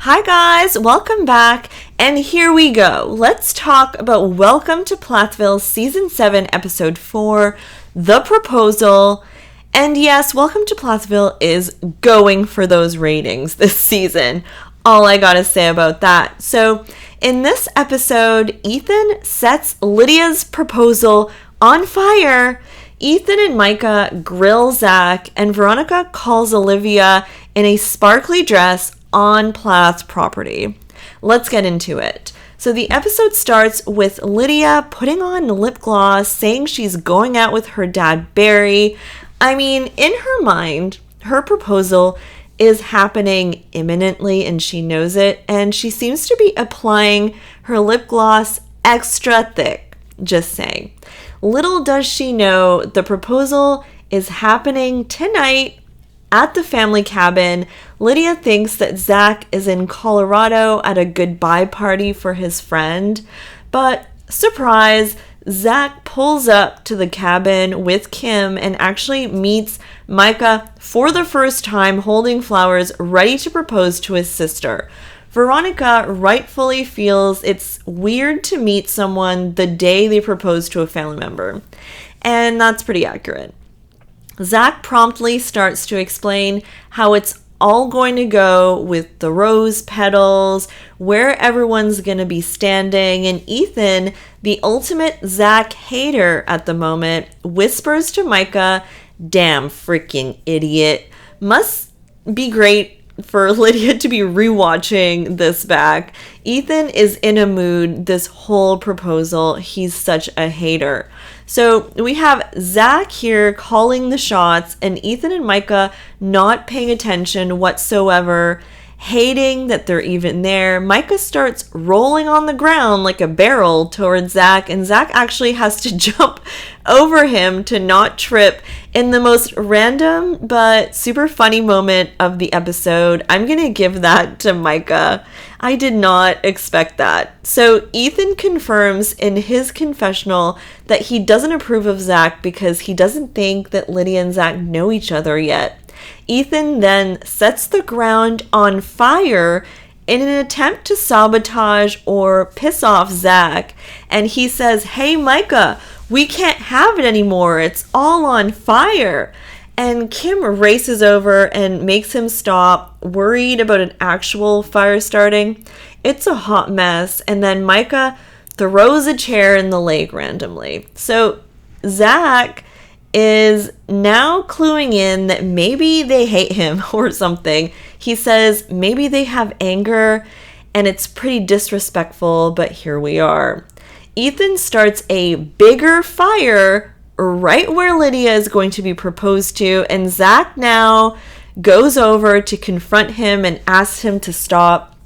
Hi guys, welcome back, and here we go. Let's talk about Welcome to Plathville Season 7, Episode 4, The Proposal. And yes, Welcome to Plathville is going for those ratings this season. All I gotta say about that. So, in this episode, Ethan sets Lydia's proposal on fire. Ethan and Micah grill Zach, and Veronica calls Olivia in a sparkly dress on Plath's property. Let's get into it. So the episode starts with Lydia putting on lip gloss, saying she's going out with her dad, Barry. I mean, in her mind, her proposal is happening imminently and she knows it, and she seems to be applying her lip gloss extra thick. Just saying. Little does she know the proposal is happening tonight at the family cabin. Lydia thinks that Zach is in Colorado at a goodbye party for his friend, but surprise, Zach pulls up to the cabin with Kim and actually meets Micah for the first time holding flowers, ready to propose to his sister. Veronica rightfully feels it's weird to meet someone the day they propose to a family member, and that's pretty accurate. Zach promptly starts to explain how it's all going to go with the rose petals, where everyone's going to be standing, and Ethan, the ultimate Zach hater at the moment, whispers to Micah, "Damn freaking idiot." Must be great for Lydia to be rewatching this back. Ethan is in a mood this whole proposal. He's such a hater. So we have Zach here calling the shots and Ethan and Micah not paying attention whatsoever, hating that they're even there. Micah starts rolling on the ground like a barrel towards Zach, and Zach actually has to jump over him to not trip in the most random but super funny moment of the episode. I'm gonna give that to Micah. I did not expect that. So Ethan confirms in his confessional that he doesn't approve of Zach because he doesn't think that Lydia and Zach know each other yet. Ethan then sets the ground on fire in an attempt to sabotage or piss off Zach. And he says, "Hey Micah, we can't have it anymore. It's all on fire." And Kim races over and makes him stop, worried about an actual fire starting. It's a hot mess. And then Micah throws a chair in the lake randomly. So Zach is now cluing in that maybe they hate him or something. He says maybe they have anger and it's pretty disrespectful, but here we are. Ethan starts a bigger fire right where Lydia is going to be proposed to, and Zach now goes over to confront him and asks him to stop.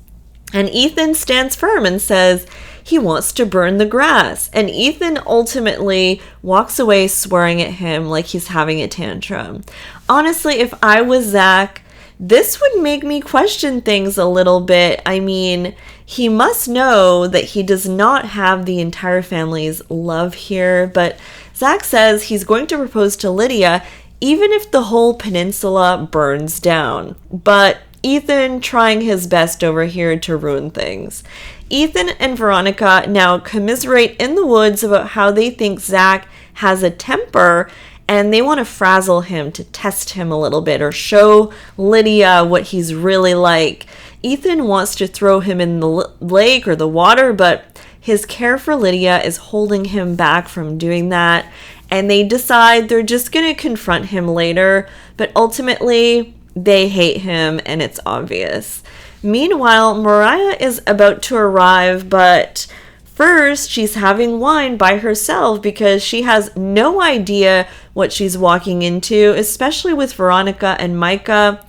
And Ethan stands firm and says he wants to burn the grass. And Ethan ultimately walks away swearing at him like he's having a tantrum. Honestly, if I was Zach, this would make me question things a little bit. I mean, he must know that he does not have the entire family's love here, but Zach says he's going to propose to Lydia even if the whole peninsula burns down. But Ethan trying his best over here to ruin things. Ethan and Veronica now commiserate in the woods about how they think Zach has a temper, and they want to frazzle him to test him a little bit or show Lydia what he's really like. Ethan wants to throw him in the lake or the water, but his care for Lydia is holding him back from doing that, and they decide they're just going to confront him later, but ultimately they hate him and it's obvious. Meanwhile, Moriah is about to arrive, but first she's having wine by herself because she has no idea what she's walking into, especially with Veronica and Micah.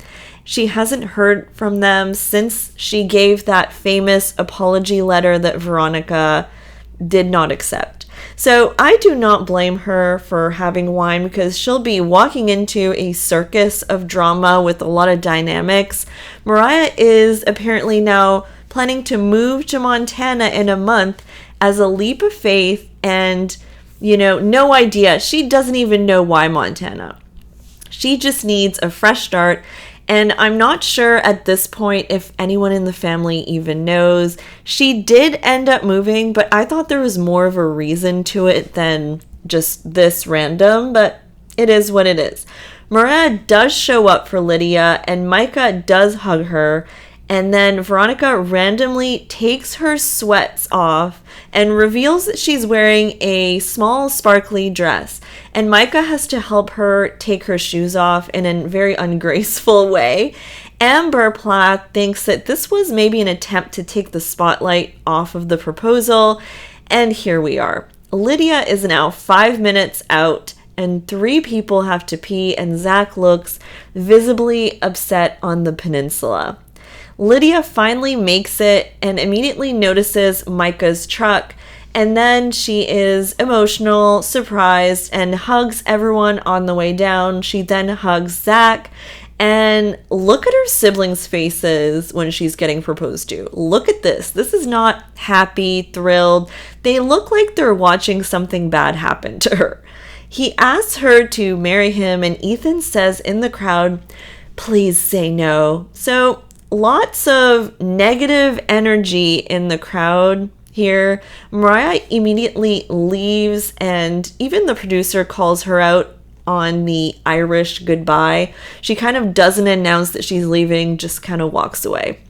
She hasn't heard from them since she gave that famous apology letter that Veronica did not accept. So I do not blame her for having wine because she'll be walking into a circus of drama with a lot of dynamics. Moriah is apparently now planning to move to Montana in a month as a leap of faith, and, no idea. She doesn't even know why Montana. She just needs a fresh start, And I'm not sure at this point if anyone in the family even knows. She did end up moving, but I thought there was more of a reason to it than just this random, but it is what it is. Moriah does show up for Lydia, and Micah does hug her, and then Veronica randomly takes her sweats off and reveals that she's wearing a small sparkly dress. And Micah has to help her take her shoes off in a very ungraceful way. Amber Plath thinks that this was maybe an attempt to take the spotlight off of the proposal. And here we are. Lydia is now 5 minutes out, and 3 people have to pee, and Zach looks visibly upset on the peninsula. Lydia finally makes it and immediately notices Micah's truck, and then she is emotional, surprised, and hugs everyone on the way down. She then hugs Zach, and look at her siblings' faces when she's getting proposed to. Look at this. This is not happy, thrilled. They look like they're watching something bad happen to her. He asks her to marry him, and Ethan says in the crowd, "Please say no." So lots of negative energy in the crowd here. Moriah immediately leaves, and even the producer calls her out on the Irish goodbye. She kind of doesn't announce that she's leaving, just kind of walks away.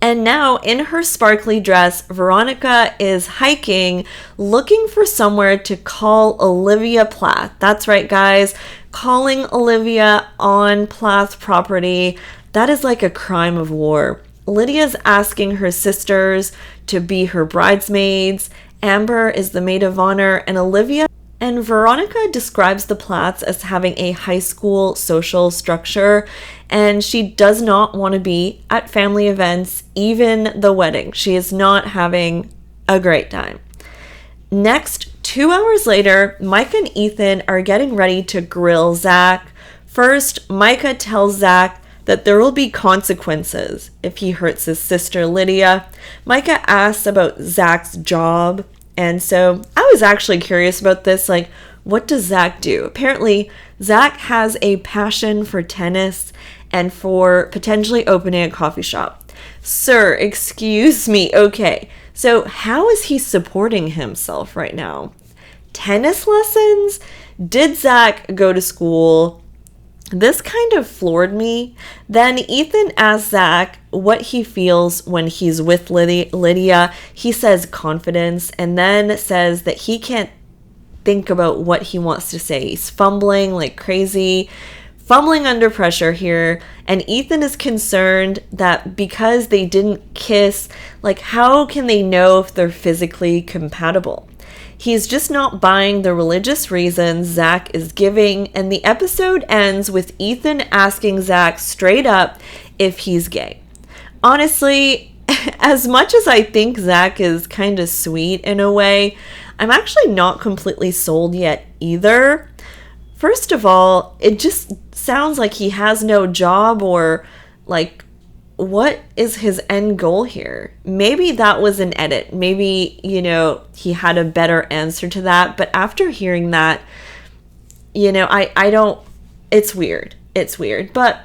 And now, in her sparkly dress, Veronica is hiking, looking for somewhere to call Olivia Plath. That's right, guys. Calling Olivia on Plath property. That is like a crime of war. Lydia's asking her sisters to be her bridesmaids. Amber is the maid of honor, and Olivia and Veronica describes the Plaths as having a high school social structure, and she does not want to be at family events, even the wedding. She is not having a great time. Next, 2 hours later, Micah and Ethan are getting ready to grill Zach. First, Micah tells Zach that there will be consequences if he hurts his sister Lydia. Micah asks about Zach's job, and so I was actually curious about this, like, what does Zach do? Apparently, Zach has a passion for tennis and for potentially opening a coffee shop. Sir, excuse me, okay, so how is he supporting himself right now? Tennis lessons? Did Zach go to school? This kind of floored me. Then Ethan asks Zach what he feels when he's with Lydia. He says confidence, and then says that he can't think about what he wants to say. He's fumbling like crazy, fumbling under pressure here. And Ethan is concerned that because they didn't kiss, like, how can they know if they're physically compatible? He's just not buying the religious reasons Zach is giving, and the episode ends with Ethan asking Zach straight up if he's gay. Honestly, as much as I think Zach is kind of sweet in a way, I'm actually not completely sold yet either. First of all, it just sounds like he has no job, or like, what is his end goal here? Maybe that was an edit. Maybe, he had a better answer to that. But after hearing that, I don't, it's weird. It's weird. But,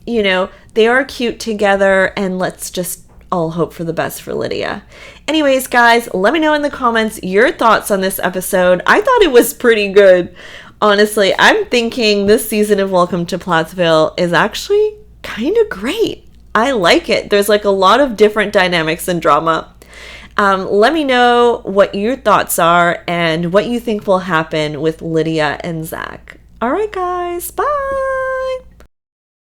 they are cute together, and let's just all hope for the best for Lydia. Anyways, guys, let me know in the comments your thoughts on this episode. I thought it was pretty good. Honestly, I'm thinking this season of Welcome to Plathville is actually kind of great. I like it. There's like a lot of different dynamics and drama. Let me know what your thoughts are and what you think will happen with Lydia and Zach. All right, guys. Bye.